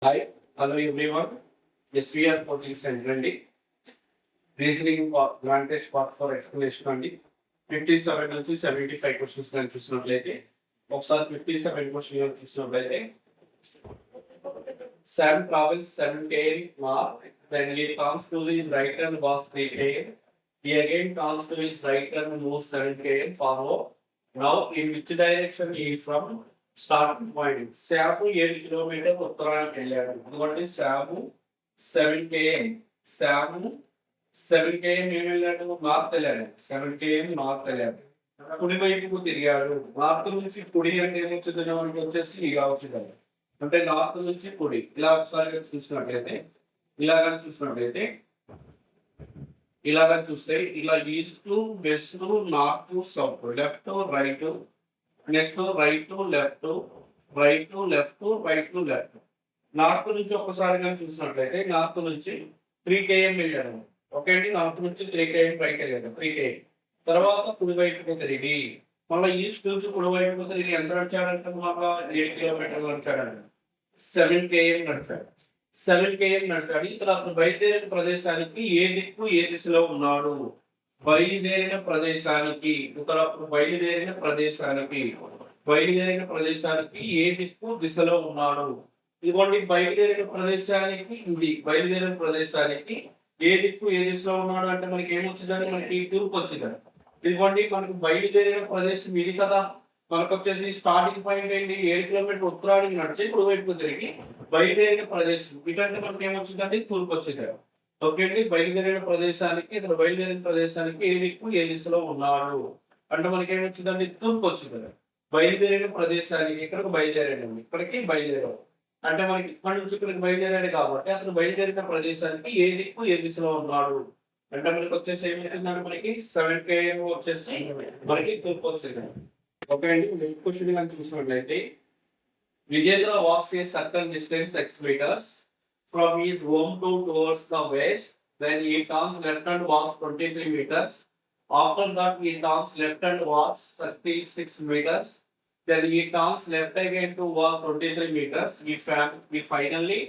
Hi, hello everyone. Yes, we are coaching center అండి. Reasoning grand test part 4 explanation అండి. 57 నుంచి 75 questions నేను చూసినట్లయితే ఒకసారి 57 క్వశ్చన్ చూసినట్లయితే Sam travels 7 km mark, then he comes to his right hand walks 3 km. He again comes to his right hand and moves 7 km forward. Now in which direction he is from starting point? Sam 7 kilometre ఉత్తరానికి వెళ్ళాడు. ఎందుకంటే శాము 7 km. శాము 7 km ఏమి వెళ్ళాడు? North వెళ్ళాడు. 7 km north వెళ్ళాడు. కుడి వైపుకు తిరిగాడు. నార్త్ నుంచి కుడి అంటే ఏమొచ్చింది మనకి వచ్చేసి ఇలా వచ్చింది. అంటే నార్త్ నుంచి కుడి ఇలా ఒకసారి చూసినట్లయితే ఇలాగా చూస్తే ఇలా east west north south left right next right left north నుంచి ఒకసారి కానీ చూసినట్లయితే నార్త్ నుంచి 3 km వెళ్ళాడు. ఓకే అండి, నార్త్ నుంచి 3 km పైకి వెళ్ళాడు. 3 km తర్వాత కుడివైపుకు తిరిగి మళ్ళీ ఈస్ట్ నుంచి కుడివైపుకు తిరిగి ఎంత నడిచాడంటే మళ్ళీ 7 కిలోమీటర్లు నడిచాడండి. 7 km నడిచాడు. 7 km నడిచాడు. ఇతను అతను బయలుదేరిన ప్రదేశానికి ఏ దిక్కు ఏ దిశలో ఉన్నాడు? బయలుదేరిన ప్రదేశానికి ఏ దిక్కు దిశలో ఉన్నాడు? ఇదిగోండి, బయలుదేరిన ప్రదేశానికి ఏ దిక్కు ఏ దిశలో ఉన్నాడు అంటే మనకి ఏమొచ్చిందంటే మనకి తూర్పు వచ్చిందండి. ఇదిగోండి, మనకు బయలుదేరిన ప్రదేశం ఇది కదా. మనకు వచ్చేసి స్టార్టింగ్ పాయింట్ ఏంటి? 7 కిలోమీటర్ ఉత్తరానికి నడిచి కుడివైపుకు తిరిగి బయలుదేరిన ప్రదేశం ఇటంటే మనకి ఏమొచ్చిందండి? తూర్పు వచ్చింది. ఓకే అండి, బయలుదేరిన ప్రదేశానికి ఏ దిక్కు ఏ దిశలో ఉన్నాడు అంటే మనకి ఏమొచ్చిందండి? తూర్పు వచ్చింది. బయలుదేరిన ప్రదేశానికి ఇక్కడికి బయలుదేరాడు అంటే మనకి ఇక్కడి నుంచి ఇక్కడికి బయలుదేరాడు కాబట్టి అతను బయలుదేరిన ప్రదేశానికి ఏ దిక్కు ఏ దిశలో ఉన్నాడు అంటే మనకి వచ్చేసి ఏమవుతుందంటే మనకి 7 km వచ్చేసి మనకి తూర్పు వచ్చింది. ఓకే అండి, నెక్స్ట్ క్వశ్చన్ కానీ చూసినట్లయితే Vijendra walks a certain distance x meters from his home towards the west. Then he turns left and walks 23 meters. After that, he turns left and walks 36 meters. Then he turns left again to walk 23 meters. He finally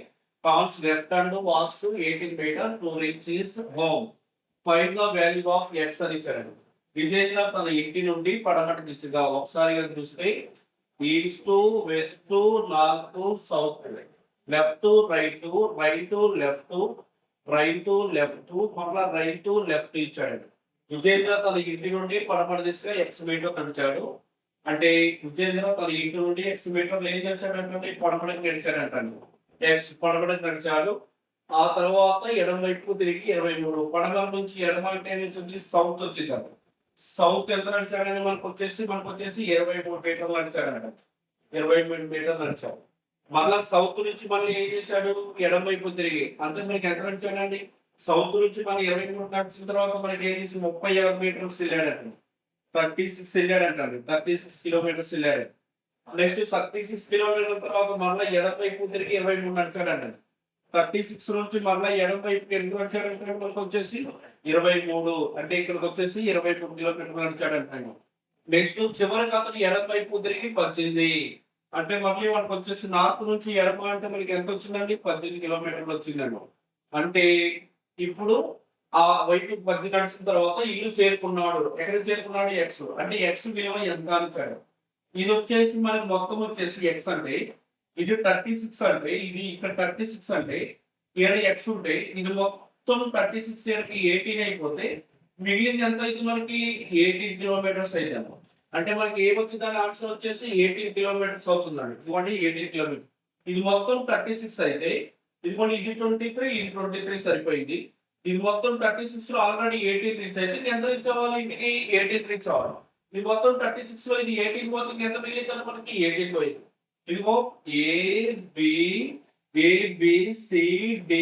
turns left and walks to 18 meters to reach his home. Find the value of x అని ఇచ్చాడు. విజేంద్ర తన ఇంటి నుండి పడమటి దిశగా ఒకసారి చూస్తే east west north south left right మళ్ళా లెఫ్ట్ ఇచ్చాడు. విజేంద్ర తన ఇంటి నుండి పడమటి దిశగా ఎక్స్ మీటర్ నడిచాడు. అంటే విజేంద్ర తన ఇంటి నుండి ఎక్స్ మీటర్లు ఏం చేశాడంటే పడమటికి నడిచాడు. ఆ తర్వాత ఎడమ వైపుకు తిరిగి 23 పడమర నుంచి ఎడమ అంటే ఏమిటి? సౌత్ వచ్చింది. సౌత్ ఎంత నడిచాడని మనకు వచ్చేసి 23 మీటర్లు నడిచాడంట. 23 మీటర్లు నడిచాడు. మళ్ళా సౌత్ నుంచి మళ్ళీ ఏం చేశాడు? ఎడమ వైపు తిరిగి అంటే మనకి ఎంత నడిచాడండి? సౌత్ నుంచి మనం 23 నడిచిన తర్వాత మనకి ఏం చేసి 36 మీటర్స్ వెళ్ళాడండి. 36 వెళ్ళాడంటండి. 36 కిలోమీటర్స్ వెళ్ళాడు. నెక్స్ట్ 36 కిలోమీటర్ల తర్వాత మళ్ళీ ఎడమ వైపు తిరిగి 23 నడిచాడండి. 36 నుంచి మళ్ళీ ఎడమ వైపుకి ఎందుకు నడిచాడంటే మనకు వచ్చేసి 23 అంటే ఇక్కడికి వచ్చేసి 23 కిలోమీటర్లు నడిచాడంటండి. నెక్స్ట్ చివరికి అతను ఎడమ వైపు తిరిగి 18 అంటే మళ్ళీ మనకు వచ్చేసి నార్త్ నుంచి ఎడమ అంటే మనకి ఎంత వచ్చిందండి? 18 కిలోమీటర్లు వచ్చిందండి. అంటే ఇప్పుడు ఆ వైపు 18 నడిచిన తర్వాత ఇల్లు చేరుకున్నాడు. ఎక్కడికి చేరుకున్నాడు? ఎక్స్ అంటే ఎక్స్ విలువ ఎంత అనిచాడు. ఇది వచ్చేసి మనకి మొత్తం వచ్చేసి ఎక్స్ అంటే ఇది 36 అంటే ఇది ఇక్కడ 36 అంటే ఇక్కడ ఎక్స్ ఉంటే ఇది మొత్తం 36 ఇక్కడికి 18 అయిపోతే మిగిలింది ఎంత? ఇది మనకి 18 కిలోమీటర్స్ అయితే అంటే మనకి ఏమొచ్చిందని ఆన్సర్ వచ్చేసి 18 కిలోమీటర్స్ అవుతుందండి. ఇదిగోండి 18 కిలోమీటర్స్. ఇది మొత్తం 36 అయితే ఇదిగోండి ఇది 23 సరిపోయింది. ఇది మొత్తం 36 లో ఆల్రెడీ 18 రీచ్ అయితే ఎంత రీచ్ అవ్వాలి? ఇంటికి 18 రీచ్ అవ్వాలి. ఇది మొత్తం 36 లో ఇది 18 పోతుంది, ఎంత మిగిలిందని మనకి 18 పోయింది. ఇదిగో ABCD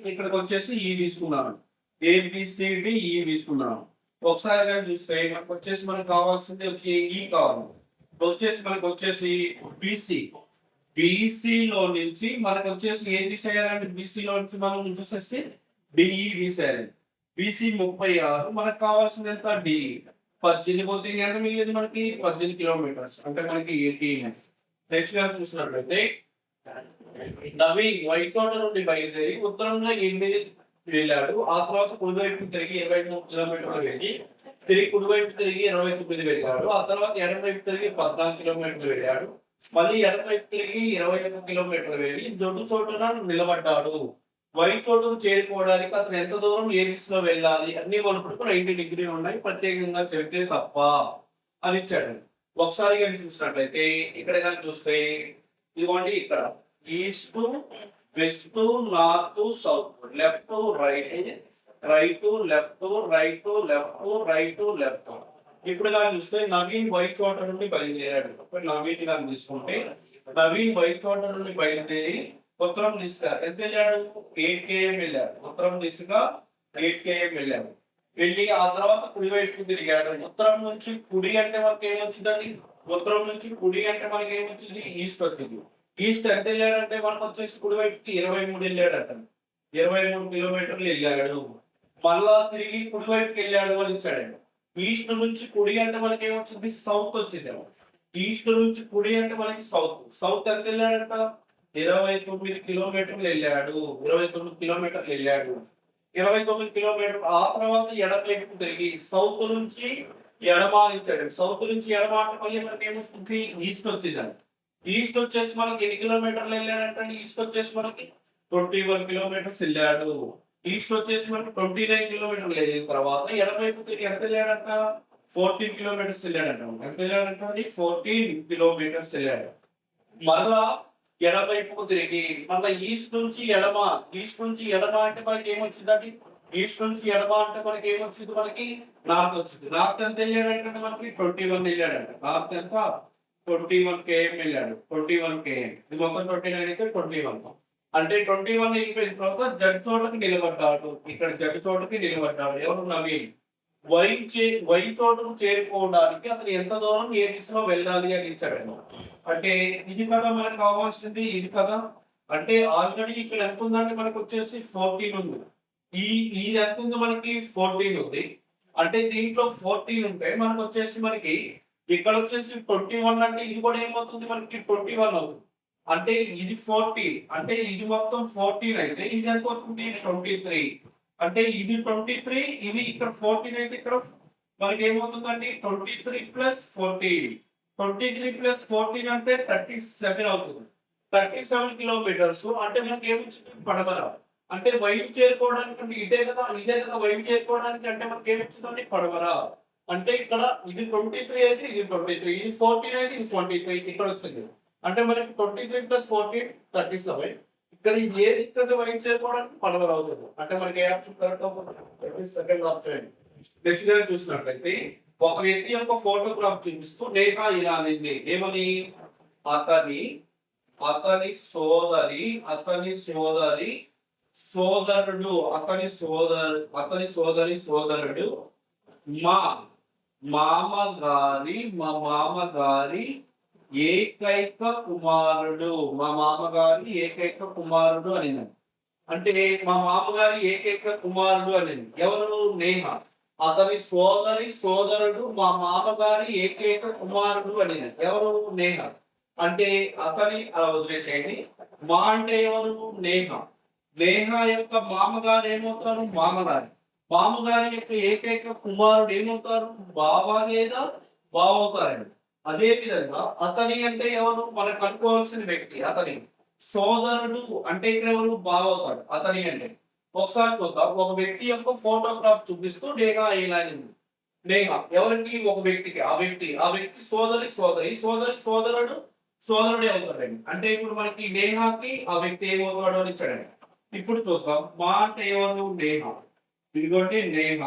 ఇక్కడికి వచ్చేసి ఈ తీసుకున్నాను. ABCD తీసుకున్నాను. ఒకసారి కానీ చూస్తే మనకు వచ్చేసి మనకు కావాల్సింది వచ్చి ఈ కావాలి. వచ్చేసి మనకు వచ్చేసి BCలో నుంచి మనకు వచ్చేసి ఏం తీసేయాలంటే BCలో నుంచి మనం చూసేసి DE తీసేయాలి. BC 36 మనకు కావాల్సింది ఎంత? DE 18 పోతే ఎంత మిగిలింది మనకి? 18 కిలోమీటర్స్ అంటే మనకి 18. నెక్స్ట్ గా చూసినట్లయితే నవీన్ వైచోట నుండి బయలుదేరి ఉత్తరంలో ఇండి వెళ్ళాడు. ఆ తర్వాత కుడివైపు తిరిగి 23 కిలోమీటర్లు వెళ్ళి తిరిగి కుడివైపు తిరిగి 29 వెళ్ళాడు. ఆ తర్వాత ఎడమవైపు తిరిగి 14 కిలోమీటర్లు వెళ్ళాడు. మళ్ళీ ఎడమవైపు తిరిగి 21 కిలోమీటర్లు వెళ్ళి దొడ్డు చోటున నిలబడ్డాడు. వై చోటుకు చేరుకోవడానికి అతను ఎంత దూరం ఏ దిశలో వెళ్ళాలి అన్ని మనకు 90 డిగ్రీలు ఉన్నాయి, ప్రత్యేకంగా చెబితే తప్ప అని ఇచ్చాడు. ఒకసారి కానీ చూసినట్లయితే ఇక్కడ కానీ చూస్తే ఇదిగోండి ఇక్కడ east west north south left right right left right left right left. ఇప్పుడు కానీ చూస్తే నవీన్ వైట్ చోట నుండి బయలుదేరాడు. నవీన్ కానీ తీసుకుంటే నవీన్ వైట్ చోట నుండి బయలుదేరి ఉత్తరం దిశగా ఎంత వెళ్ళాడు? 8 km వెళ్ళాడు. ఉత్తరం దిశగా 8 km వెళ్ళాడు. వెళ్ళి ఆ తర్వాత కుడివైపు తిరిగాడు. ఉత్తరం నుంచి కుడి అంటే మనకి ఏమొచ్చిందండి? ఉత్తరం నుంచి కుడి అంటే మనకి ఏమొచ్చింది? ఈస్ట్ వచ్చింది. ఈస్ట్ ఎంత వెళ్ళాడంటే మనకు వచ్చేసి కుడివైపుకి 23 వెళ్ళాడట. 23 కిలోమీటర్లు వెళ్ళాడు. మళ్ళా తిరిగి కుడివైపుకి వెళ్ళాడు అని ఇచ్చాడు. ఈస్ట్ నుంచి కుడి అంటే మనకి ఏమొచ్చింది? సౌత్ వచ్చింది. ఈస్ట్ నుంచి కుడి అంటే మనకి సౌత్. సౌత్ ఎంత వెళ్ళాడంట? 29 కిలోమీటర్లు వెళ్ళాడు. 29 కిలోమీటర్లు వెళ్ళాడు. 29 కిలోమీటర్లు ఆ తర్వాత ఎడమవైపు తిరిగి సౌత్ నుంచి ఎడమ ఇచ్చాడు. సౌత్ నుంచి ఎడమ అంటే మళ్ళీ మనకి ఏమొస్తుంది? ఈస్ట్ వచ్చిందండి. ఈస్ట్ వచ్చేసి మనకి ఎన్ని కిలోమీటర్లు వెళ్ళాడంటే ఈస్ట్ వచ్చేసి మనకి 21 కిలోమీటర్స్ వెళ్ళాడు. ఈస్ట్ వచ్చేసి మనకి 29 కిలోమీటర్లు వెళ్ళిన తర్వాత ఎడమవైపు తిరిగి ఎంత వెళ్ళాడంట? 14 కిలోమీటర్స్ వెళ్ళాడంట. ఎంత వెళ్ళాడంట? 14 కిలోమీటర్స్ వెళ్ళాడు. మళ్ళా ఎడమవైపుకు తిరిగి మళ్ళీ ఈస్ట్ నుంచి ఎడమ. ఈస్ట్ నుంచి ఎడమ అంటే మనకి ఏమొచ్చిందండి? ఈస్ట్ నుంచి ఎడమ అంటే మనకి ఏమొచ్చింది? మనకి నార్త్ వచ్చింది. నార్త్ ఎంత వెళ్ళాడంటే మనకి 21 వెళ్ళాడంట. నార్త్ ఎంత? 21 km వెళ్ళాడు. 21 km. ఇది మొత్తం 29 అయితే 21. అంటే 21 వెళ్ళిపోయిన తర్వాత జడ్ చోటకి నిలబడ్డాడు. ఇక్కడ జడ్ చోటకి నిలబడ్డాడు. ఎవరు? నవీన్. వై చోటుకు చేరుకోవడానికి అతను ఎంత దూరం ఏ దిశలో వెళ్ళాలి అని ఇచ్చాడు. అంటే ఇది కదా మనకు కావాల్సింది. ఇది కదా అంటే ఆల్రెడీ ఇక్కడ ఎంత ఉందంటే మనకు వచ్చేసి 14 ఉంది. ఇది ఎంత ఉంది? మనకి 14 ఉంది. అంటే దీంట్లో 14 ఉంటే మనకు వచ్చేసి మనకి ఇక్కడ వచ్చేసి 21 అంటే ఇది కూడా ఏమవుతుంది? మనకి 21 అవుతుంది. అంటే ఇది 40 అంటే ఇది మొత్తం 14 అయితే ఇది ఎంత అవుతుంది? 23. అంటే ఇది 23, ఇది ఇక్కడ 14 అయితే ఇక్కడ మనకి ఏమవుతుందండి? 23 ప్లస్ 14. 23 ప్లస్ 14 అంటే 37 అవుతుంది. 37 కిలోమీటర్స్ అంటే మనకి ఏమొచ్చింది? పడమర. అంటే వైపు చేరుకోవడానికి అంటే ఇదే కదా వైపు చేరుకోవడానికి అంటే మనకి ఏమొచ్చిందండి? పడమర. అంటే ఇక్కడ ఇది 23 అయితే ఇది 23, ఇది 14 అయితే ఇది 23 ఇక్కడ వచ్చింది. అంటే మనకి 23 ప్లస్ 14 37. ఇక్కడ ఇది ఏది ఇక్కడ వైపు చేరుకోవడానికి పడమర అవుతుంది. అంటే మనకి ఏ ఆప్షన్ కరెక్ట్ అవుతుంది? Second option. నెక్స్ట్ గా చూసినట్లయితే ఒక వ్యక్తి యొక్క ఫోటోగ్రాఫ్ చూపిస్తూ నేహ ఇలా అనింది. ఏమని? అతని అతని సోదరి సోదరుడు అతని సోదరి సోదరుడు మా మామగారి ఏకైక కుమారుడు అనింది. అంటే మా మామగారి ఏకైక కుమారుడు అనేది ఎవరు? నేహ. అతని సోదరుడు మా మామగారి ఏకైక కుమారుడు అనేది ఎవరు? నేహ. అంటే అతని వదిలేసేయండి. మా అంటే ఎవరు? నేహ. నేహ యొక్క మామగారు ఏమవుతారు? మామగారి యొక్క ఏకైక కుమారుడు ఏమవుతారు? బావ లేదా బావ అవుతారండి. అదే విధంగా అతని అంటే ఎవరు? మనకు అనుకోవాల్సిన వ్యక్తి. అతని సోదరుడు అంటే ఇక్కడ ఎవరు? బావ అవుతాడు. అతని అంటే ఒకసారి చూద్దాం. ఒక వ్యక్తి యొక్క ఫోటోగ్రాఫ్ చూపిస్తూ నేహ ఇలా అనింది. నేహ ఎవరికి? ఒక వ్యక్తికి. ఆ వ్యక్తి సోదరుడే అవుతాడండి. అంటే ఇప్పుడు మనకి నేహాకి ఆ వ్యక్తి ఏమవుతాడు అని ఇచ్చాడండి. ఇప్పుడు చూద్దాం. మా అంటే ఎవరు? నేహ. ఇదిగోండి నేహ.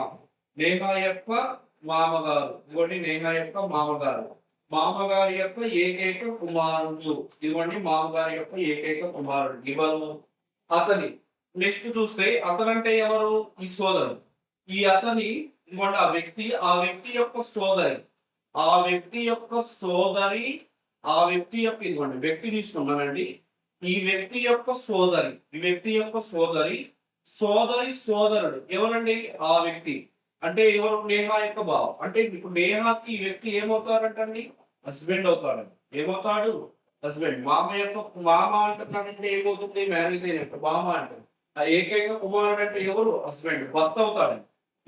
నేహ యొక్క మామగారు. ఇదిగోండి నేహ యొక్క మామగారు. మామగారి యొక్క ఏకైక కుమారుడు. ఇదిగోండి మామగారి యొక్క ఏకైక కుమారుడు ఎవరు? అతని. నెక్స్ట్ చూస్తే అతనంటే ఎవరు? ఈ సోదరుడు. ఈ అతని ఇదిగోండి ఆ వ్యక్తి యొక్క సోదరి. ఇదిగోండి వ్యక్తి తీసుకున్నానండి. ఈ వ్యక్తి యొక్క సోదరి సోదరుడు ఎవరండి? ఆ వ్యక్తి. అంటే ఎవరు? నేహ యొక్క బావ. అంటే ఇప్పుడు నేహాకి ఈ వ్యక్తి ఏమవుతారంటండి? హస్బెండ్ అవుతాడండి. ఏమవుతాడు? హస్బెండ్. మామ అంటున్నాడంటే ఏమవుతుంది? మ్యారేజ్ అయినట్టు మామ అంటారు. ఆ ఏకైక కుమారుడు అంటే ఎవరు? హస్బెండ్. భర్త అవుతాడు.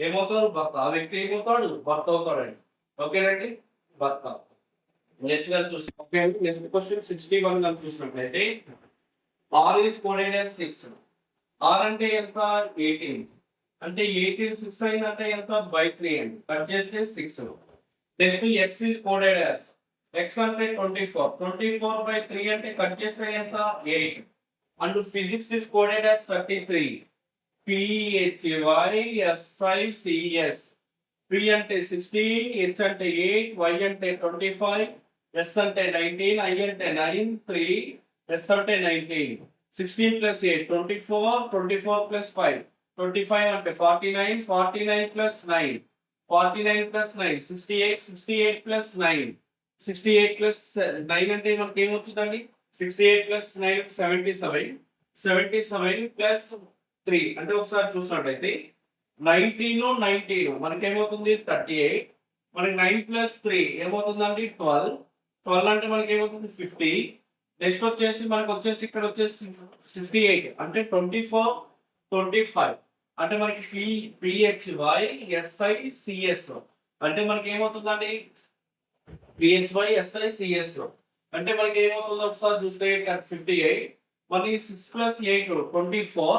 ఏమవుతాడు? భర్త. ఆ వ్యక్తి ఏమవుతాడు? భర్త అవుతాడండి. ఓకేనండి? భర్త. నెక్స్ట్ గాని చూస్తే ఓకే అండి. నెక్స్ట్ క్వెషన్ 61 గాని చూసినట్లయితే R is coded as 6. R అంటే ఎంత? 18. అంటే 18 6 అయిందంటే ఎంత? బై 3 అండి. కట్ చేస్తే 6. Next X is coded as X అంటే 24. 24 బై 3 అంటే కట్ చేస్తే ఎంత? 8. And physics is coded as 33. PHYSICS. P అంటే 16, H అంటే 8, Y అంటే 25, S అంటే 19, I అంటే 9, 3, S అంటే 19. 16 plus 8, 24, 24 plus 5, 25 అంటే 49, 49 plus 9, 49 plus 9, 68, 68 plus 9, 68 plus 9 అంటే మనకి ఏమొచ్చిందండి? 68 plus 9 77, 77 plus 3 అంటే ఒకసారి చూసినట్లయితే 19 మనకేమవుతుంది? 38. మనకి 9 ప్లస్ 3 ఏమవుతుందండి? 12. 12 అంటే మనకి ఏమవుతుంది? 50. నెక్స్ట్ వచ్చేసి మనకు వచ్చేసి ఇక్కడ వచ్చేసి 68 అంటే 24, 25 అంటే మనకి PHYSICS అంటే మనకి ఏమవుతుందండి? PHYSICS అంటే మనకి ఏమవుతుందో ఒకసారి చూస్తే 58. మళ్ళీ 6 ప్లస్ 8 24.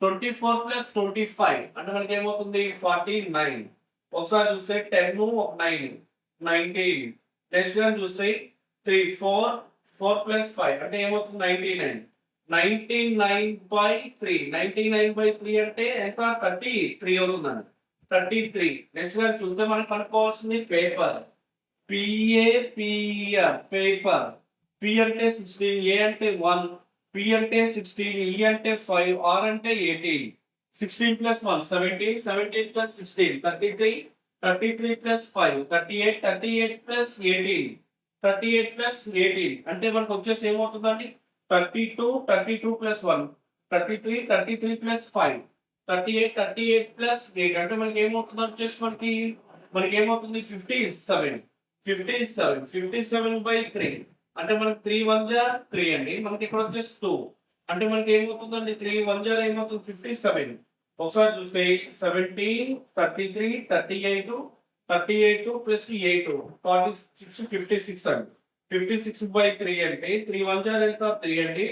24 ప్లస్ 25 అంటే మనకి ఏమవుతుంది? 49. ఒకసారి చూస్తే 10 ఒక 9 19. నెక్స్ట్ గాని చూస్తే 3 4 4 ప్లస్ 5 అంటే ఏమవుతుంది? 99. 99/3 99/3 అంటే ఎంత? 33 అవుతుందండి. 33. నెక్స్ట్ గాని చూస్తే మనకి కనుక్కోవాల్సింది పేపర్. PAPER paper. P అంటే 16, A అంటే 1, P అంటే 16, E అంటే 5, R అంటే 18. 16 plus 1 17, 17 plus 16 33, 33 plus 5 38, 38 plus 18, 38 plus 18 అంటే మనకు వచ్చేసి ఏమవుతుందండి? 32, 32 plus 1 33, 33 plus 5 38, 38 plus 8 అంటే మనకి ఏమవుతుంది? వచ్చేసి మనకి ఏమవుతుంది? 57. 57 57/3 అంటే మనకి 3 1 జా 3 అండి. మనకి ఇక్కడ వచ్చేసి 2 అంటే మనకి ఏమవుతుందండి? 3 1 జా ఏమవుతుంది? 57. ఒకసారి చూస్తే 17 33 38 38 ప్లస్ 8 46 56 అండి. 56/3 అంటే 3 1 జా ఎంత? 3 అండి.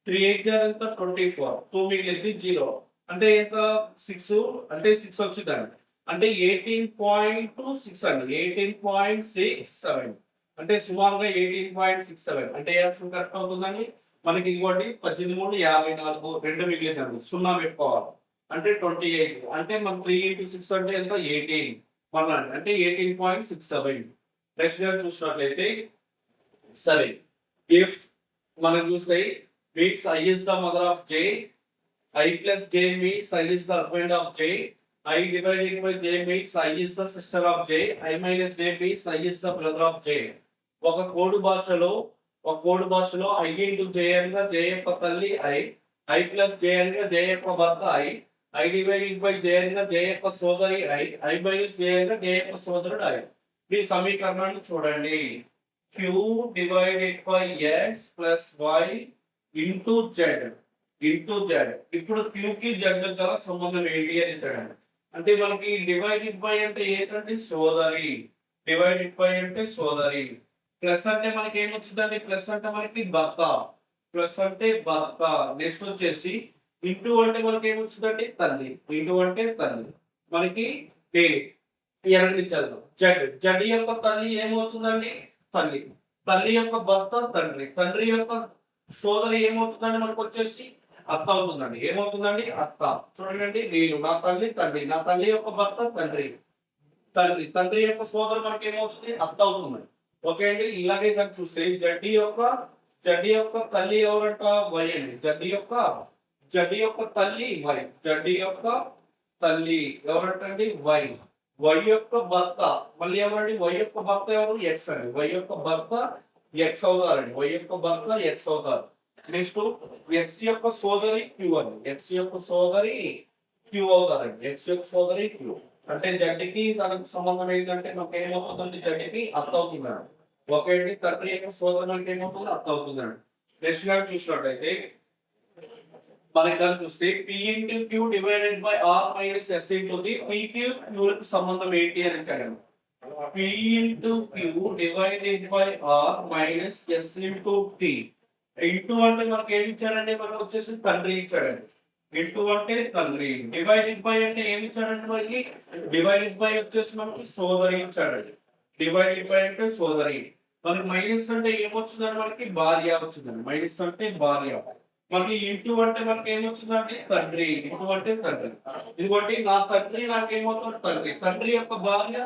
3 8 జా ఎంత? 24. 2 మిగిలింది 0 అంటే ఎంత? 6 అంటే 6 వచ్చిందండి. అంటే 18.26 అండి. 18.67 అంటే సుమారుగా 18.67 అంటే ఏ ఆప్షన్ కరెక్ట్ అవుతుందండి? మనకి ఇదిగోండి 18 3 54 2 మిగిలిందండి. 0 పెట్టుకోవాలి. అంటే 28 అంటే మన 3 into 6 అంటే ఎంత? 18 మళ్ళా అంటే 18.67. నెక్స్ట్ గాని చూసినట్లయితే 7 ఇఫ్ మనం చూస్తే means I is the mother of J, I plus J means I is the husband of J, I divided by J means I is the sister of J, I minus J means I is the brother of J. ఒక code భాషలో I into J అనగా J యొక్క తల్లి I plus J అనగా J యొక్క భర్త I divided by J అనగా J యొక్క సోదరి I minus J అనగా J యొక్క సోదరుడు ఈ సమీకరణాన్ని చూడండి. Q divided by X plus Y into Z. ఇప్పుడు Q కి Z గల సంబంధం ఏంటి అని ఇచ్చాడు. అంటే మనకి డివైడెడ్ బై అంటే ఏంటంటే సోదరి. డివైడెడ్ బై అంటే సోదరి. ప్లస్ అంటే మనకి ఏమొచ్చిందండి? ప్లస్ అంటే మనకి భర్త. ప్లస్ అంటే భర్త. నెక్స్ట్ వచ్చేసి ఇంటూ అంటే మనకి ఏమొచ్చిందండి? తల్లి. ఇంటూ అంటే తల్లి. మనకి ఎరగనిచ్చారు. జడ్ యొక్క తల్లి ఏమవుతుందండి? తల్లి. తల్లి యొక్క భర్త తండ్రి. తండ్రి యొక్క సోదరి ఏమవుతుందండి? మనకు వచ్చేసి అత్త అవుతుందండి. ఏమవుతుందండి? అత్త. చూడండి నేను నా తల్లి తండ్రి. నా తల్లి యొక్క భర్త తండ్రి. తండ్రి యొక్క సోదరు మనకి ఏమవుతుంది? అత్త అవుతుంది. ఓకే అండి. ఇలాగే కనుక చూస్తే జడ్డి యొక్క తల్లి ఎవరంట? వై అండి. జడ్డి యొక్క తల్లి వై. జడ్డి యొక్క తల్లి ఎవరంటండి? వై. వై యొక్క భర్త మళ్ళీ ఎవరండి? వై యొక్క భర్త ఎవరు? ఎక్స్ అండి. వై యొక్క భర్త ఎక్స్ అవుతారండి. వై యొక్క భర్త ఎక్స్ అవుతారు. నెక్స్ట్ ఎక్స్ యొక్క సోదరి క్యూ అండి. ఎక్స్ యొక్క సోదరి క్యూ అవుతారండి. ఎక్స్ యొక్క సోదరి క్యూ అంటే జడ్డికి తనకు సంబంధం ఏంటంటే మనకు ఏమవుతుందండి? జడ్డికి అత్త అవుతుందండి. ఓకే అండి. తండ్రి యొక్క సోదరుడు అంటే ఏమవుతుంది? అత్త అవుతుందండి. నెక్స్ట్ గాని చూసినట్టయితే మనకి గాని చూస్తే P into Q divided by R minus S into the PQ Qలకు సంబంధం ఏంటి అని ఇచ్చాడండి. P into Q divided by R minus S into T. Into అంటే మనకి ఏమి ఇచ్చాడండి? మనకు వచ్చేసి తండ్రి ఇచ్చాడండి. ఇంటూ అంటే తండ్రి. డివైడెడ్ బై అంటే ఏమి ఇచ్చాడండి మనకి? డివైడెడ్ బై వచ్చేసి మనకి సోదరి ఇచ్చాడండి. డివైడెడ్ బై అంటే సోదరి. మనకి మైనస్ అంటే ఏమొచ్చిందండి? మనకి భార్య వచ్చిందండి. మైనస్ అంటే భార్య. మనకి ఇంటూ అంటే మనకి ఏమొచ్చిందండి? తండ్రి. ఇంటూ అంటే తండ్రి. ఇదిగోండి నా తండ్రి నాకేమవుతాడు? తండ్రి. తండ్రి యొక్క భార్య,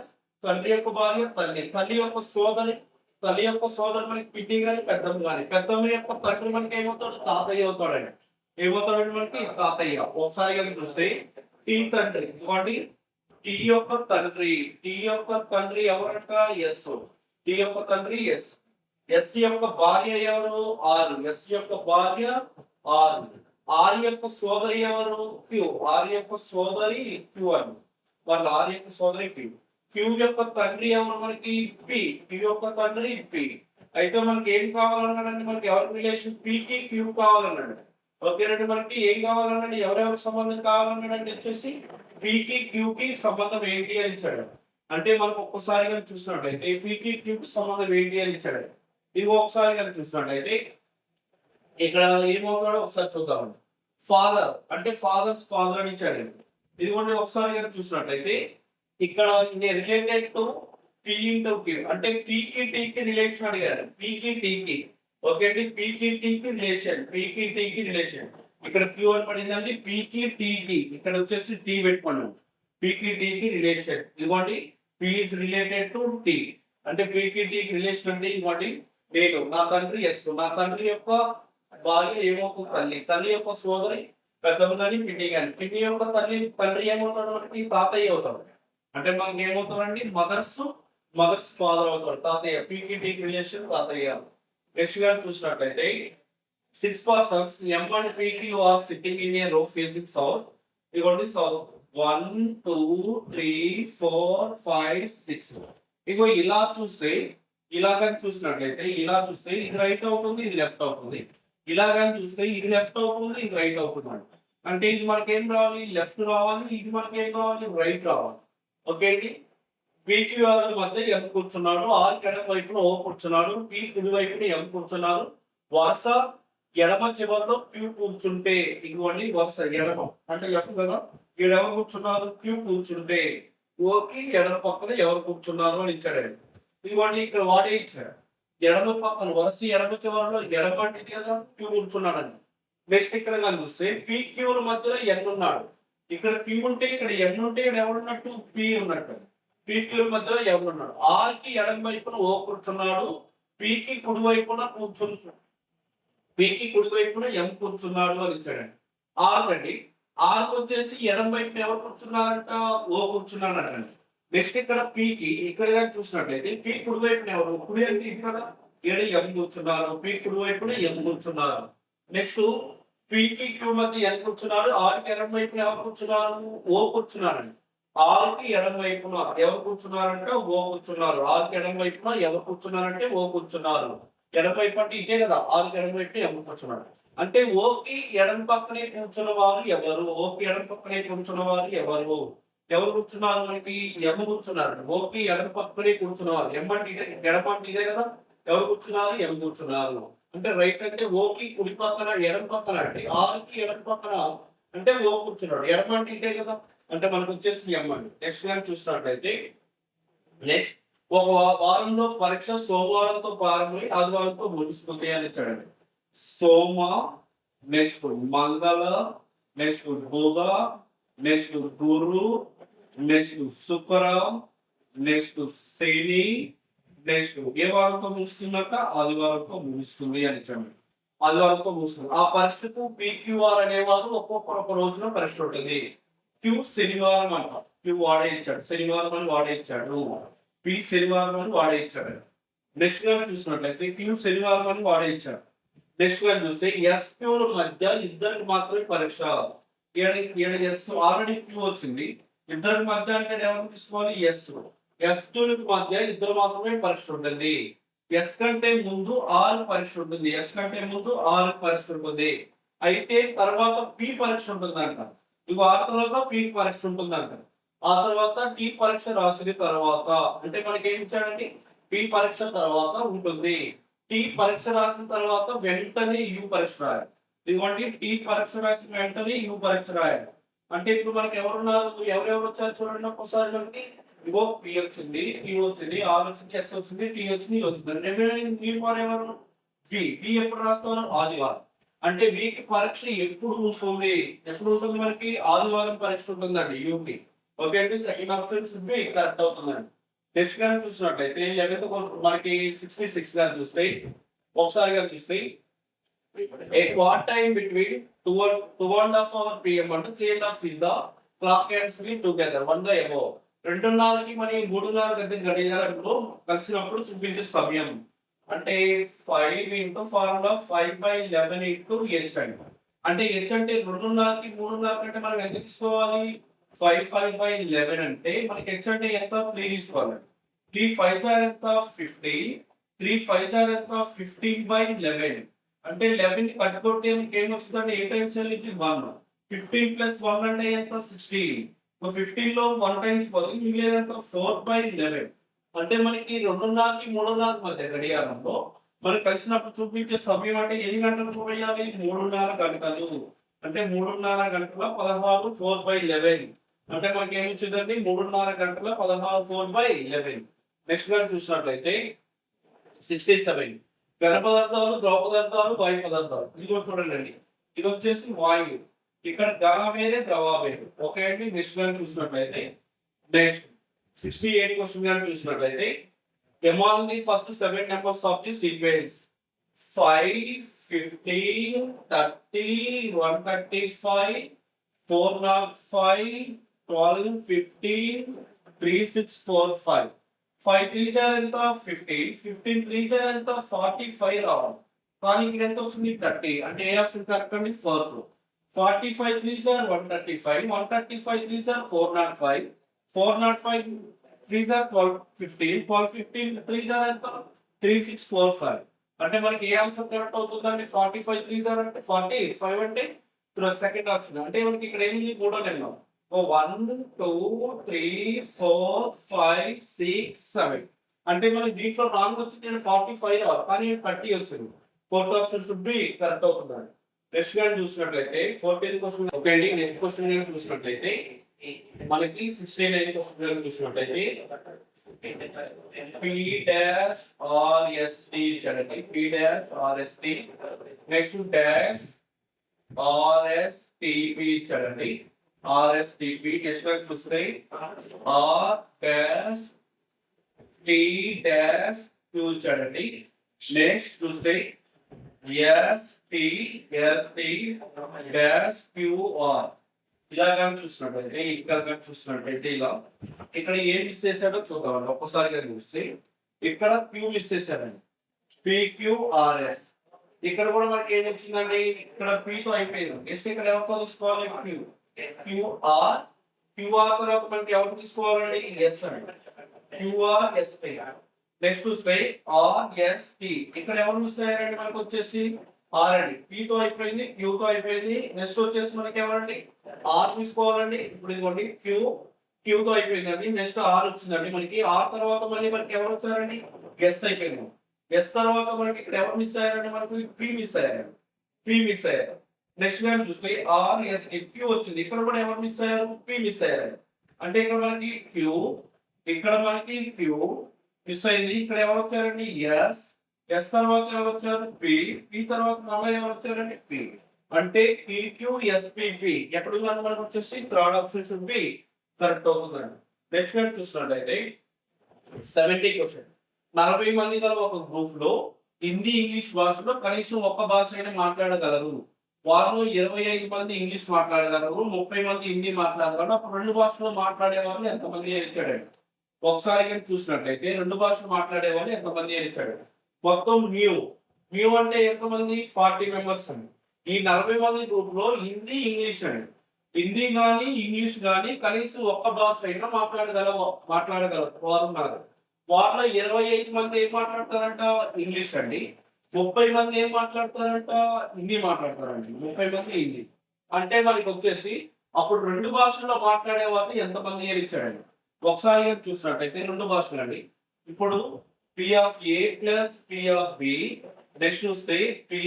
తండ్రి యొక్క భార్య తల్లి. తల్లి యొక్క సోదరి, తల్లి యొక్క సోదరు మనకి పిన్ని గాని, పెద్దమ్మ గాని. పెద్దమ్మ యొక్క తండ్రి మనకి ఏమవుతాడు? తాతయ్య అవుతాడండి. ఏమవుతాడండి మనకి? తాతయ్య. ఒకసారి కానీ చూస్తే టీ తండ్రి. ఇదిగోండి టీ యొక్క తండ్రి. టీ యొక్క తండ్రి ఎవరంట? ఎస్. టీ యొక్క తండ్రి ఎస్. ఎస్ యొక్క భార్య ఎవరు? ఆర్. ఎస్ యొక్క భార్య ఆర్. ఆర్ యొక్క సోదరి ఎవరు? క్యూ. ఆర్ యొక్క సోదరి క్యూ అని. వాళ్ళ ఆర్ యొక్క సోదరి క్యూ. క్యూ యొక్క తండ్రి ఎవరు మనకి? పి. క్యూ యొక్క తండ్రి పి. అయితే మనకి ఏం కావాలన్నాడండి? మనకి ఎవరి రిలేషన్? పికి క్యూ కావాలన్నాడు. ఓకేనండి. మనకి ఏం కావాలన్నాడు? ఎవరెవరికి సంబంధం కావాలన్నాడండి? వచ్చేసి పికి క్యూకి సంబంధం ఏంటి అని ఇచ్చాడు. అంటే మనకు ఒక్కసారి కానీ చూసినట్లయితే పికి క్యూకి సంబంధం ఏంటి అని ఇచ్చాడు. ఇది ఒకసారి కానీ చూసినట్లయితే ఇక్కడ ఏమవుతాడో ఒకసారి చూద్దామండి. ఫాదర్ అంటే ఫాదర్స్ ఫాదర్ అని ఇచ్చాడు. ఇదిగోండి ఒకసారి కానీ చూసినట్లయితే ఇక్కడ related to P into Q అంటే పీకి టీకి రిలేషన్ అడిగారు. పీకి టీకి ఓకే అండి. పీకి టీకి రిలేషన్, పీకి టీకి రిలేషన్. ఇక్కడ క్యూ అని పడిందండి. పీకి టీకి ఇక్కడ వచ్చేసి టీ పెట్టుకున్నాం. పీకి టీకి రిలేషన్. ఇదిగోండి P is related to T అంటే పీకి టీకి రిలేషన్ అంటే ఇదిగోండి నేను నా తండ్రి ఎస్. నా తండ్రి యొక్క భార్య ఏమవుతుంది? తల్లి. తల్లి యొక్క సోదరి పెద్దమ్మ గాని, పిన్ని గాని. పిన్ని యొక్క తండ్రి ఏమవుతాడు మనకి? తాతయ్య అవుతాడు. అంటే మనకి ఏమవుతాడండి? మదర్స్ ఫాదర్ అవుతాడు తాతయ్య. పీకి టీకి రిలేషన్ తాతయ్య. నెక్స్ట్ గాని చూసినట్లయితే 6 persons M and PQ are sitting in a row facing south. ఇదిగోండి సౌత్ 1 2 3 4 5 6. ఇగో ఇలా చూస్తే ఇలా కానీ చూసినట్లయితే ఇలా చూస్తే ఇది రైట్ అవుతుంది, ఇది లెఫ్ట్ అవుతుంది. ఇలా కానీ చూస్తే ఇది లెఫ్ట్ అవుతుంది, ఇది రైట్ అవుతుంది. అంటే ఇది మనకి ఏం రావాలి? లెఫ్ట్ రావాలి. ఇది మనకి ఏం రావాలి? రైట్ రావాలి. ఓకే అండి. పీక్యూఆర్ మధ్య ఎం కూర్చున్నాడు. ఆర్ ఎడమ వైపున ఓ కూర్చున్నాడు. పి కుడి వైపున ఎం కూర్చున్నారు. వరుస ఎడమ చివరిలో క్యూ కూర్చుంటే ఇదిగోండి వరుస ఎడమ అంటే లెఫ్ట్ కదా. ఇక్కడ ఎవరు కూర్చున్నారు? క్యూ కూర్చుంటే ఓకి ఎడమ పక్కన ఎవరు కూర్చున్నారు అని ఇచ్చాడండి. ఇదిగోండి ఇక్కడ వాడే ఇచ్చాడు. ఎడమ పక్కన వరుస ఎడమ చివరిలో ఎడమ అంటే కదా క్యూ కూర్చున్నాడండి. నెక్స్ట్ ఇక్కడ కానీ చూస్తే పీక్యూల మధ్యలో ఎన్ ఉన్నాడు. ఇక్కడ క్యూ ఉంటే ఇక్కడ ఎన్ ఉంటే ఇక్కడ ఎవరున్నట్టు? పి ఉన్నట్టు. పీక్యూల మధ్యలో ఎవరు ఉన్నాడు? ఆర్ కి ఎడమ వైపున ఓ కూర్చున్నాడు. పీకి కుడి వైపున పీకి కుడి వైపున ఎం కూర్చున్నాడు అని ఇచ్చాడండి. ఆర్ అండి. ఆర్ వచ్చేసి ఎడమ వైపున ఎవరు కూర్చున్నారంట? ఓ కూర్చున్నాడండి. నెక్స్ట్ ఇక్కడ పీకి ఇక్కడ కానీ చూసినట్లయితే పీ కుడి వైపున ఎవరు? కుడి అంటే ఇది కదా. ఇక్కడ ఎం కూర్చున్నారు. పీ కుడి వైపున ఎం కూర్చున్నారు. నెక్స్ట్ పీకి క్యూ మధ్య ఎం కూర్చున్నారు. ఆర్ కి ఎడమ వైపున ఎవరు కూర్చున్నారు? ఓ కూర్చున్నారండి. ఆర్ కి ఎడమ వైపున ఎవరు కూర్చున్నారంటే ఓ కూర్చున్నారు. ఆర్ కి ఎడమ వైపున ఎవరు కూర్చున్నారంటే ఓ కూర్చున్నారు. ఎడమ వైపు అంటే ఇదే కదా. ఆర్ కి ఎడమ వైపున ఎవరు కూర్చున్నారు. అంటే ఓకి ఎడమ పక్కనే కూర్చున్న వారు ఎవరు? ఓకి ఎడమ పక్కనే కూర్చున్న వారు ఎవరు? ఎవరు కూర్చున్నారు? మనకి ఎం కూర్చున్నారు. ఓకి ఎడమ పక్కనే కూర్చున్నవారు. ఎం అంటే ఇదే, ఎడమ అంటే ఇదే కదా. ఎవరు కూర్చున్నారు? ఎం కూర్చున్నారు. అంటే రైట్ అంటే ఓకి కుడి పక్కన ఎడమ పక్కన అంటే ఆర్ కి ఎడమ పక్కన అంటే ఓ కూర్చున్నాడు. ఎడమ అంటే ఇదే కదా. అంటే మనకు వచ్చేసి ఎం అండి. నెక్స్ట్ కానీ చూసినట్లయితే నెక్స్ట్ ఒక వారంలో పరీక్ష సోమవారంతో ప్రారంభమై ఆదివారంతో ముగుస్తుంది అని ఇచ్చాడండి. సోమ, నెక్స్ట్ మంగళ, నెక్స్ట్ బుధ, నెక్స్ట్ గురు, నెక్స్ట్ శుక్ర, నెక్స్ట్ శని, నెక్స్ట్ ఏ వారంతో ముగుస్తుందట? ఆదివారంతో ముగుస్తుంది అని ఇచ్చాడు. ఆదివారంతో ముగుస్తుంది. ఆ పరీక్షకు పీక్యూఆర్ అనేవారు ఒక్కొక్క రోజున పరీక్ష ఉంటుంది. క్యూ శనివారం అంట. క్యూ వాడే ఇచ్చాడు. శనివారం అని వాడే ఇచ్చాడు. పి శనివారం అని వాడే ఇచ్చాడు. నెక్స్ట్ గా చూసినట్లయితే క్యూ శనివారం అని వాడే ఇచ్చాడు. నెక్స్ట్ గా చూస్తే ఎస్ క్యూల మధ్య ఇద్దరికి మాత్రమే పరీక్ష. ఎస్ ఆల్రెడీ క్యూ వచ్చింది. ఇద్దరికి మధ్య అంటే ఎవరు తీసుకోవాలి? ఎస్. ఎస్ క్యూలకు మధ్య ఇద్దరు మాత్రమే పరీక్ష ఉంటుంది. ఎస్ కంటే ముందు ఆర్ పరీక్ష ఉంటుంది. ఎస్ కంటే ముందు ఆర్ పరీక్ష ఉంటుంది. అయితే తర్వాత పి పరీక్ష ఉంటుందంట. ఇగో ఆ తర్వాత పి పరీక్ష ఉంటుందంట. ఆ తర్వాత టీ పరీక్ష రాసిన తర్వాత అంటే మనకి ఏమి ఇచ్చాడండి? పి పరీక్ష తర్వాత ఉంటుంది. టీ పరీక్ష రాసిన తర్వాత వెంటనే యు పరీక్ష రాయాలి. ఇదిగోండి టీ పరీక్ష రాసిన వెంటనే యు పరీక్ష రాయాలి. అంటే ఇప్పుడు మనకి ఎవరున్నారు? ఎవరెవరు వచ్చారు చూడండి ఒక్కసారి మనకి. ఇగో పి వచ్చింది, టీ వచ్చింది, ఆర్ వచ్చింది, ఎస్ వచ్చింది, టీ వచ్చింది, ఈ వచ్చింది. రిమైనింగ్ వి ఫర్ ఎవరు? వి. వి ఎప్పుడు రాస్తారు? ఆదివారం. అంటే వీకి పరీక్ష ఎప్పుడు ఉంటుంది? ఎప్పుడు ఉంటుంది మనకి? ఆదివారం పరీక్ష ఉంటుందండి యూపీ. ఓకే అండి. Second option should be correct అవుతుందండి. నెక్స్ట్ గాని చూసినట్లయితే 11th మనకి 66 గాని చూస్తే ఒకసారి గాని చూస్తే at what time between 2.5 hour PM and 3.5 is the clock hands be together one by above. 2:30కి మరి 3:30 గంటల గడియారంలో కలిసినప్పుడు చూపించే సమయం అంటే 5 ఇంటూ ఫార్ములా 5/11 ఇంటూ h అండి. అంటే h అంటే 2:30కి 3:30 కంటే మనం ఎంత తీసుకోవాలి? 5/11 అంటే మనకి h అంటే ఎంత? 3 తీసుకోవాలి. 3 5 ఎంత? 50. 3 5 ఎంత? 15/11. అంటే 11 కట్టుకుంటే మనకి ఏమొస్తుందంటే ఏ టైమ్స్ వెళ్ళింది? 1. 15 ప్లస్ 1 అంటే ఎంత? 16. 15 లో 1 టైమ్స్ పోతుంది. మిగిలిన ఎంత? 4/11. అంటే మనకి 2:30కి 3:30 మధ్య గడియారంలో మనకు కలిసినప్పుడు చూపించే సమయం అంటే ఎన్ని గంటలకు వేయాలి? 3:30 గంటలు. అంటే 3:30 గంటల 16 4/11. అంటే మనకి ఏమి వచ్చిందండి? 3:30 గంటల 16 4/11. నెక్స్ట్ గాని చూసినట్లయితే 67 ఘన పదార్థాలు, ద్రవ పదార్థాలు, వాయు పదార్థాలు. ఇది కూడా చూడండి. ఇది వచ్చేసి వాయువు. ఇక్కడ ఘన వేరే, ద్రవ వేరే. ఓకే అండి. నెక్స్ట్ గాని చూసినట్లయితే నెక్స్ట్ 68 క్వశ్చన్ గాని చూసినట్లయితే among the first 7 numbers of the sequence 5, 15, 30, 135, 405, 12, 15, 3, 6, 4, 5. 5 3 ఎంత? 15. 15 3 ఎంత? 45 రావాలి. కానీ ఇక్కడ ఎంత వచ్చింది? 30. అంటే ఏ ఆప్షన్ కరెక్ట్ అండి? 4. 45 3 135. 135 3 405. 405 3 12 15. 12 15 3 ఎంత? 3645. అంటే మనకి ఏ ఆన్సర్ కరెక్ట్ అవుతుందండి? 45 3 అంటే 45 అంటే సెకండ్ ఆప్షన్. అంటే మనకి ఇక్కడ ఏమి మూడో నెంబర్. 1 2 3 4 5 6 7. అంటే మనకి దీంట్లో రాంగ్ వచ్చింది 45 కానీ 30 వచ్చింది. Fourth option should be correct అవుతుందండి. నెక్స్ట్ గాని చూసినట్లయితే 14th క్వశ్చన్. ఓకే అండి. నెక్స్ట్ క్వశ్చన్ గాని చూసినట్లయితే మనకి 69 క్వశ్చన్ గాని చూసినట్లయితే P dash RST చూడండి. P dash RST. Next dash RSTP చూడండి. RSTP నెక్స్ట్ గాని చూస్తే R dash T dash Q చూడండి. నెక్స్ట్ చూస్తే ST dash QR. ఇలా కానీ చూసినట్లయితే ఇక్కడ కానీ చూసినట్లయితే ఇలా ఇక్కడ ఏం మిస్ చేశాడో చూద్దామండి. ఒక్కసారిగా చూస్తే ఇక్కడ క్యూ మిస్ చేశాడండి. PQRS. ఇక్కడ కూడా మనకి ఏం వచ్చిందండి? ఇక్కడ P తో అయిపోయింది. నెక్స్ట్ ఇక్కడ ఎవరితో తీసుకోవాలి? Q. QR తర్వాత మనకి ఎవరు తీసుకోవాలండి? S అండి. QRSP. నెక్స్ట్ చూస్తే RST. ఇక్కడ ఎవరు మిస్ అయ్యారండి? మనకు వచ్చేసి R అండి. P తో అయిపోయింది, Q తో అయిపోయింది. నెక్స్ట్ వచ్చేసి మనకి ఎవరండి? R తీసుకోవాలండి. ఇప్పుడు ఇదిగోండి Q తో అయిపోయిందండి. నెక్స్ట్ R వచ్చిందండి మనకి. R తర్వాత మళ్ళీ మనకి ఎవరు వచ్చారండి? S అయిపోయింది. S తర్వాత మనకి ఇక్కడ ఎవరు మిస్ అయ్యారండి? మనకు P మిస్ అయ్యారు. నెక్స్ట్ గాని చూస్తే RS Q వచ్చింది. ఇక్కడ కూడా ఎవరు మిస్ అయ్యారు? P మిస్ అయ్యారు. అంటే ఇక్కడ మనకి Q మిస్ అయింది. ఇక్కడ ఎవరు వచ్చారండి? S తర్వాత ఎవరు వచ్చారు? P తర్వాత మళ్ళీ ఎవరు వచ్చారండి? P. అంటే PQSPP. ఎక్కడ ఉందండి మనకు వచ్చేసి third option should be correct అవుతుందండి. నెక్స్ట్ గాని చూసినట్లయితే 70 క్వశ్చన్. 40 మంది గల ఒక గ్రూప్ లో హిందీ, ఇంగ్లీష్ భాషలో కనీసం ఒక్క భాష అయినా మాట్లాడగలరు. వారిలో 25 మంది ఇంగ్లీష్ మాట్లాడగలరు, 30 మంది హిందీ మాట్లాడగలరు. అప్పుడు 2 భాషలు మాట్లాడే వాళ్ళు ఎంతమంది ఇచ్చాడండి? ఒకసారి కానీ చూసినట్లయితే 2 భాషలు మాట్లాడే వాళ్ళు ఎంతమంది ఇచ్చాడు? మొత్తం న్యూ అంటే ఎంతమంది? 40 మెంబర్స్ అండి. ఈ 40 మంది గ్రూప్ లో హిందీ, ఇంగ్లీష్ అండి. హిందీ గానీ ఇంగ్లీష్ గానీ కనీసం ఒక్క భాష అయినా మాట్లాడగలరు వారు ఉన్నారు. వాళ్ళ 25 మంది ఏం మాట్లాడతారంట? ఇంగ్లీష్ అండి. 30 మంది ఏం మాట్లాడతారంట? హిందీ మాట్లాడతారండి. 30 మంది హిందీ. అంటే మనకొచ్చేసి అప్పుడు 2 భాషల్లో మాట్లాడే వాళ్ళు ఎంతమంది అని ఇచ్చాడండి. ఒకసారి గాని చూసినట్టయితే 2 భాషలండి. ఇప్పుడు P of A plus P of B next చూస్తే పి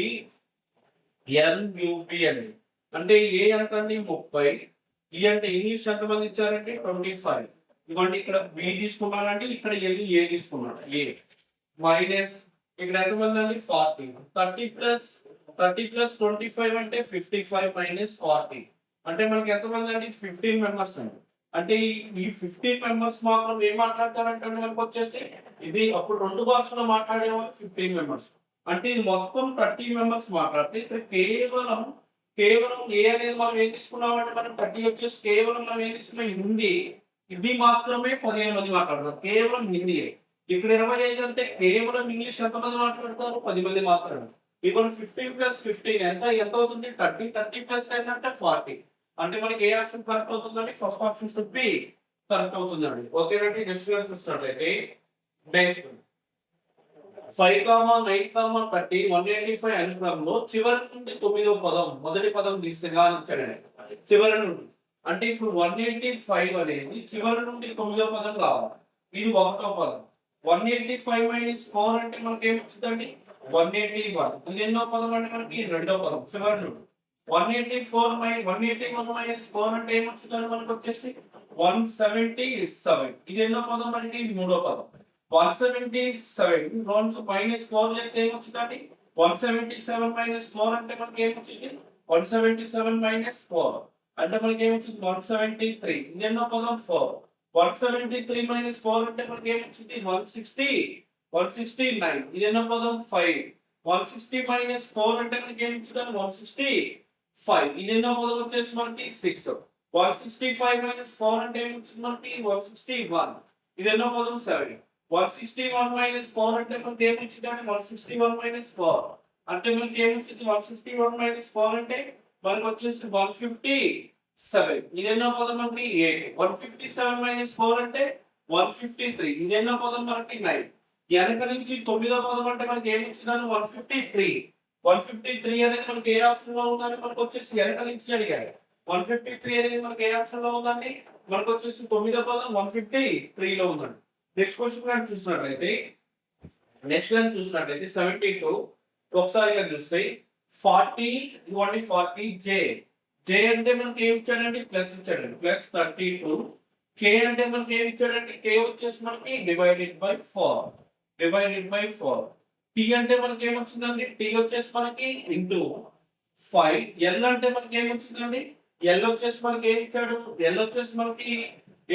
ఎన్‌యుపి అండి. అంటే ఏ ఎంతండి 30, ఈ అంటే ఇంగ్లీష్ ఎంతమంది ఇచ్చారండి 25. ఇదిగోండి ఇక్కడ బి తీసుకున్నానండి. ఇక్కడ ఎళ్లి ఏ తీసుకున్నాను. ఏ మైనస్ ఇక్కడ ఎంతమందండి 40. 30 ప్లస్ 25 అంటే 55 మైనస్ 40. అంటే మనకి ఎంతమందండి 15 మెంబర్స్ అండి. అంటే ఈ 15 మెంబర్స్ మాత్రం ఏం మాట్లాడతారంటే మనకొచ్చేసి ఇది అప్పుడు 2 భాషల్లో మాట్లాడేవాళ్ళు 15 మెంబర్స్. అంటే ఇది మొత్తం 30 మెంబర్స్ మాట్లాడితే ఇక్కడ కేవలం ఏ అనేది మనం ఏం తీసుకున్నామంటే మనం 30 వచ్చేసి కేవలం మనం ఏం తీసుకున్నాం హిందీ. హిందీ మాత్రమే 15 మంది మాట్లాడతారు. కేవలం హిందీయే. ఇక్కడ 25 అంటే కేవలం ఇంగ్లీష్ ఎంతమంది మాట్లాడతారు? 10 మంది మాత్రమే. ఇక్కడ 15 ఎంత అవుతుంది? 30 ప్లస్ 10 అంటే 40. అంటే మనకి ఏ ఆప్షన్ కరెక్ట్ అవుతుందండి? First option should be correct అవుతుందండి. ఓకేనండి. నెక్స్ట్ వన్ చూసినట్లయితే నెక్స్ట్ 5, 9, 30, 185 అనుక్రమంలో చివరి నుండి 9వ పదం మొదటి పదం తీసేగా ఇచ్చాడండి. చివరి నుండి అంటే ఇప్పుడు 185 అనేది చివరి నుండి 9వ పదం కావాలి. ఇది ఒకటో పదం. 185 - 4 అంటే మనకేమొచ్చిందండి 181. ఇది ఎన్నో పదం అంటే మనకి రెండో పదం చివరి నుండి. 181 - 4 అంటే ఏమొచ్చిందండి మనకొచ్చేసి 177. ఇది ఎన్నో పదం మనకి ఇది మూడో పదం. 177 నుంచి -4 చేస్తే ఏమొచ్చిందండి 177 - 4 అంటే మనకి ఏమొచ్చింది 177 - 4 అంటే మనకి ఏమొచ్చింది 173. ఇది ఎన్నో పదం 4. 173 - 4 అంటే మనకి ఏమొచ్చింది 169. ఇది ఎన్నో పదం 5. 160 - 4 అంటే మనకి ఏమొచ్చిందండి 165. ఇది ఎన్నో పదం వచ్చేసి మనకి 6. 165 - 4 అంటే ఏమొచ్చింది మనకి 161. ఇది ఎన్నో పదం 7. 161 - 4 అంటే మనకి ఏమొచ్చిందండి 161 - 4 అంటే మనకి ఏమొచ్చింది 161 - 4 అంటే మనకొచ్చేసి 157. ఇది ఎన్నో పదం మనకి 8. 157 - 4 అంటే 153. ఇది ఎన్నో పదం మనకి 9. వెనక నుంచి తొమ్మిదో పదం అంటే మనకి ఏమొచ్చిందండి 153. 153 అనేది మనకి ఏ ఆప్షన్ లో ఉందండి మనకొచ్చేసి వెనక నుంచి అడిగాడు. 153 అనేది మనకి ఏ ఆప్షన్ లో ఉందండి మనకొచ్చేసి తొమ్మిదో పదం 153 లో ఉందండి. నెక్స్ట్ క్వశ్చన్ గాని చూసినట్లయితే 72 ఒకసారి గాని చూస్తే 40 ఇవ్వండి 40 జే. జే అంటే మనకి ఏమి ఇచ్చాడండి ప్లస్ ఇచ్చాడండి. ప్లస్ 32. కే అంటే మనకి ఏమి ఇచ్చాడండి కే వచ్చేసి మనకి డివైడెడ్ బై 4. టీ అంటే మనకి ఏమొచ్చిందండి టీ వచ్చేసి మనకి ఇంటూ 5. ఎల్ అంటే మనకి ఏమొచ్చిందండి ఎల్ వచ్చేసి మనకి ఏమి ఇచ్చాడు ఎల్ వచ్చేసి మనకి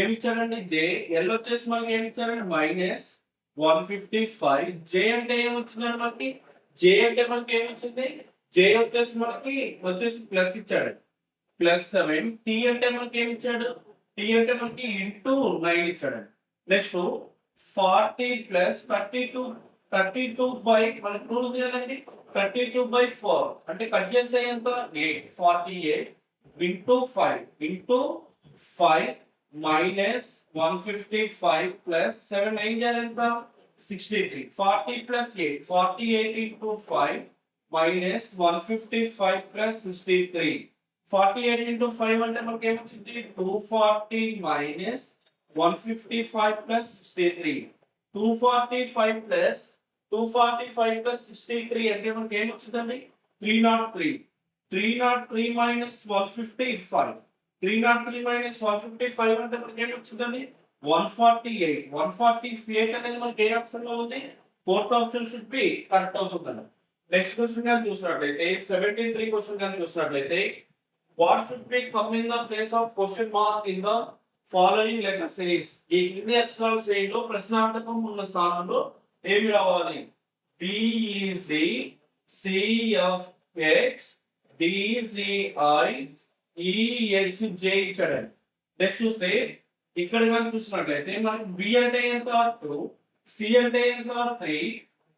ఏమి ఇచ్చాడండి జే. ఎల్ వచ్చేసి మనకి ఏమి ఇచ్చాడండి -155. జే అంటే ఏమొచ్చిందండి మనకి జే అంటే మనకి ఏమొచ్చింది జే వచ్చేసి మనకి ప్లస్ ఇచ్చాడు +7. టీ అంటే మనకి ఏమి ఇచ్చాడు టీ అంటే మనకి ఇంటూ 9 ఇచ్చాడండి. నెక్స్ట్ 40 ప్లస్ 32 బై మనకి రూల్ ఉంది కదండి 32/4 అంటే కట్ చేస్తే ఎంత 8. 48 ఇంటూ 5 మైనస్ 155 ప్లస్ 7 ఏం చేయాలి ఎంత 63. 40 plus 8 48 into 5 minus 155 plus 63. 48 into 5 అంటే మనకి ఏమొచ్చింది 240 మైనస్ 155 ప్లస్ 63. 245 ప్లస్ 63 అంటే మనకి ఏమొచ్చిందండి 303. 303 మైనస్ 155. 303 మైనస్ 155 అంటే మనకి ఏమొచ్చిందండి 148. 148 అనేది మనకి ఏ ఆప్షన్ లో ఉంది fourth option should be correct అవుతుందండి. నెక్స్ట్ క్వశ్చన్ గాని చూసినట్లయితే 73 క్వశ్చన్ గాని చూసినట్లయితే what should be come in the place of question mark in the following letter series. ఈ కింది అక్షరాల శ్రేణిలో ప్రశ్నార్థకం ఉన్న స్థానంలో ఏమి రావాలి బిఈసి సిఎఫ్హెచ్ డిసిఐ ఈహెచ్జే ఇచ్చాడండి. నెక్స్ట్ చూస్తే ఇక్కడ కానీ చూసినట్లయితే మనకి బి అంటే ఎంత 2, సి అంటే ఎంత 3,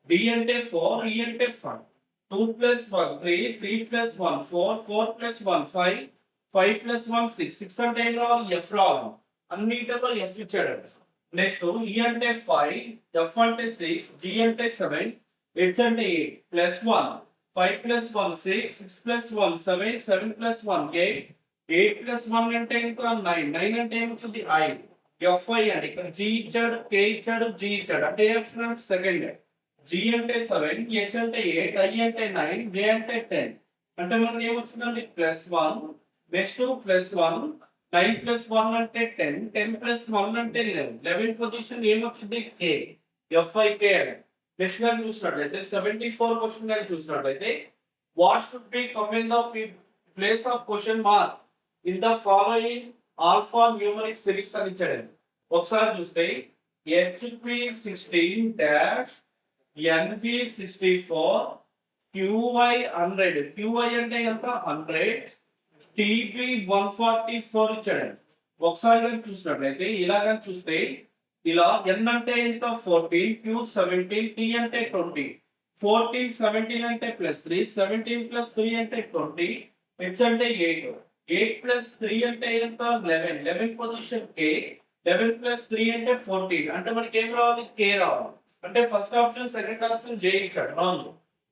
డి అంటే 4, ఈ అంటే 5. 2 + 1 3, 3 + 1 4, 4 + 1 5, 5 + 1 6. 6 అంటే ఏం రావాలి ఎఫ్ రావాలి. అన్నిటిలో ఎఫ్ ఇచ్చాడండి. నెక్స్ట్ ఈ అంటే 5, ఎఫ్ అంటే 6, జి అంటే 7, హెచ్ అంటే 8 plus 1 5 plus 1 6, 6 plus 1 7, 7 plus 1 8, 8 plus 1 అంటే ఇంకా 9, 9 అంటే ఏమొచ్చింది ఐ. ఎఫ్ఐ అంటే ఇక్కడ జి ఇచ్చాడు, కే ఇచ్చాడు, జి ఇచ్చాడు అంటే ఏ ఆప్షన్ సెకండ్. జి అంటే 7, హెచ్ అంటే 8, ఐ అంటే 9, జే అంటే 10 అంటే మనకి ఏమొచ్చిందండి ప్లస్ 1 నెక్స్ట్ ప్లస్ 1 9 ప్లస్ 1 అంటే 10, 10 ప్లస్ 1 అంటే 11, 11 పొజిషన్ ఏమొచ్చింది కే. ఎఫ్ఐ కే నెక్స్ట్ గాని చూసినట్లయితే 74 క్వశ్చన్ గాని చూసినట్లయితే what should be come in the place of question mark in the following alpha numeric series అని ఇచ్చాడు. ఒకసారి చూస్తే హెచ్పి 16 డాష్ ఎన్పి 64 క్యూవై 100, క్యూవై అంటే ఎంత 100, టీబీ 144 ఇచ్చాడు. ఒకసారి కానీ చూసినట్లయితే ఇలాగ చూస్తే ఇలా ఎన్ అంటే ఎంత 14, క్యూ 17, టీ అంటే 20, 14 17 అంటే ప్లస్ 3, 17 ప్లస్ 3 అంటే 20, హెచ్ అంటే 8, 8 ప్లస్ 3 అంటే ఎంత 11, 11 పొజిషన్ కే, 11 ప్లస్ 3 అంటే 14 అంటే మనకి ఏం రావాలి కే రావాలి. అంటే ఫస్ట్ ఆప్షన్ సెకండ్ ఆప్షన్ జే ఇచ్చాడు రాంగ్.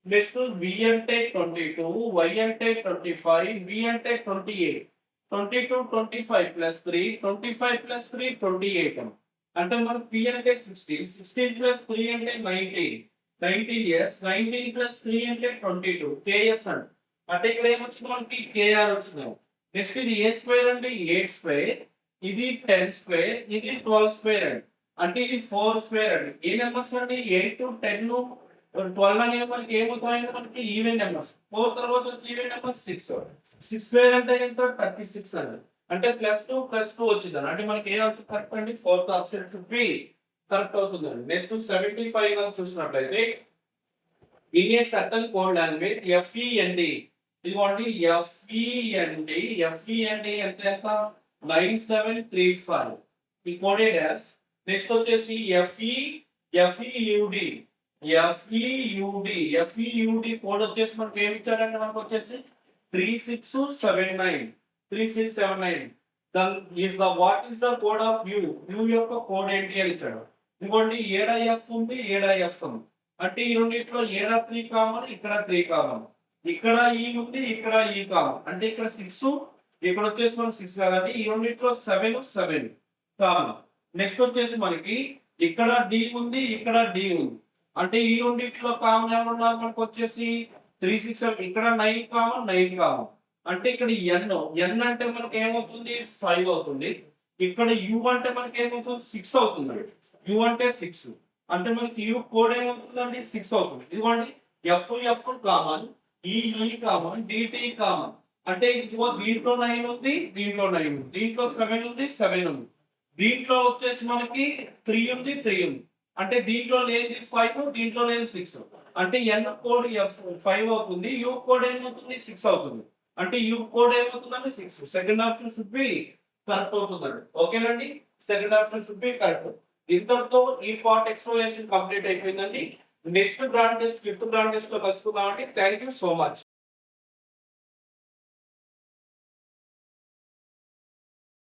నెక్స్ట్ వి అంటే 22, వై అంటే 25, బి అంటే 28, 22 25 ప్లస్ 3, 25 ప్లస్ 3 28 అంటే మనకు పి అంటే 16, 16 ప్లస్ 3 అంటే 19, 19 ఎస్, 19 ప్లస్ 3 అంటే 22 కేఎస్ అంటే ఇక్కడ ఏమొచ్చింది మనకి కేఆర్ వచ్చింది. నెక్స్ట్ ఇది ఏ స్క్వేర్ అంటే 8 స్క్వేర్, ఇది 10 స్క్వేర్, ఇది 12 స్క్వేర్ అండి అంటే ఇది 4 స్క్వేర్ అండి. ఏ నెంబర్స్ అండి 8 10 12 అనేవి మనకి ఏమవుతాయంటే మనకి ఈవెన్ నెంబర్స్. 4 తర్వాత వచ్చి ఈవెన్ నెంబర్ 6, 6 స్క్వేర్ అంటే ఎంత 36 అండి అంటే +2 +2 వచ్చిందండి అంటే మనకి ఏ ఆప్షన్ కరెక్ట్ అండి fourth option should be correct అవుతుందండి. నెక్స్ట్ 75 గా చూసినట్లయితే in a certain code language FEND ఇదిగోండి ఎఫ్ఈఎన్డి అంటే ఎంత 9735 ఈ కోడ్ డాష్. నెక్స్ట్ వచ్చేసి ఎఫ్ఈయుడి కోడ్ వచ్చేసి మనకి ఏమి ఇచ్చాడంటే మనకు వచ్చేసి 3679 then is the what is the code of you యొక్క కోడ్ ఏంటి అని ఇచ్చాడు. ఇదిగోండి ఏడా ఎఫ్ ఉంది ఏడా ఎఫ్ ఉంది అంటే ఈ రెండిట్లో ఏడా 3 కామన్ ఇక్కడ 3 కామన్, ఇక్కడ ఈ ఉంది ఇక్కడ ఈ కామన్ అంటే ఇక్కడ 6 ఇక్కడ వచ్చేసి మనకి 6 కాదండి ఈ రెండిట్లో 7 కామన్. నెక్స్ట్ వచ్చేసి మనకి ఇక్కడ డి ఉంది ఇక్కడ డి ఉంది అంటే ఈ రెండిట్లో కామన్ ఏమన్నారు మనకు వచ్చేసి 3 6 ఇక్కడ 9 కామన్ 9 కామన్ అంటే ఇక్కడ ఎన్ అంటే మనకి ఏమవుతుంది 5 అవుతుంది. ఇక్కడ యు అంటే మనకి ఏమవుతుంది 6 అవుతుంది. యు అంటే 6 అంటే మనకి యు కోడ్ ఏమవుతుందండి 6 అవుతుంది. ఇదిగోండి ఎఫ్ కామన్, ఈ కామన్, డిటి కామన్ అంటే ఇదిగో దీంట్లో 9 ఉంది దీంట్లో 9 ఉంది, దీంట్లో 7 ఉంది 7 ఉంది, దీంట్లో వచ్చేసి మనకి 3 ఉంది 3 ఉంది అంటే దీంట్లో లేని 5 దీంట్లో లేని 6 అంటే ఎన్ కోడ్ ఎఫ్ 5 అవుతుంది, యు కోడ్ ఏమవుతుంది 6 అవుతుంది అంటే యు కోడ్ ఏమవుతుందండి 6. Second option should be correct అవుతుందండి. ఓకేనండి second option should be correct. ఇంతటితో ఈ పార్ట్ ఎక్స్ప్లనేషన్ కంప్లీట్ అయిపోయిందండి. Next grand test 5th grand test లో కలుసుకుందామండి. Thank you so much.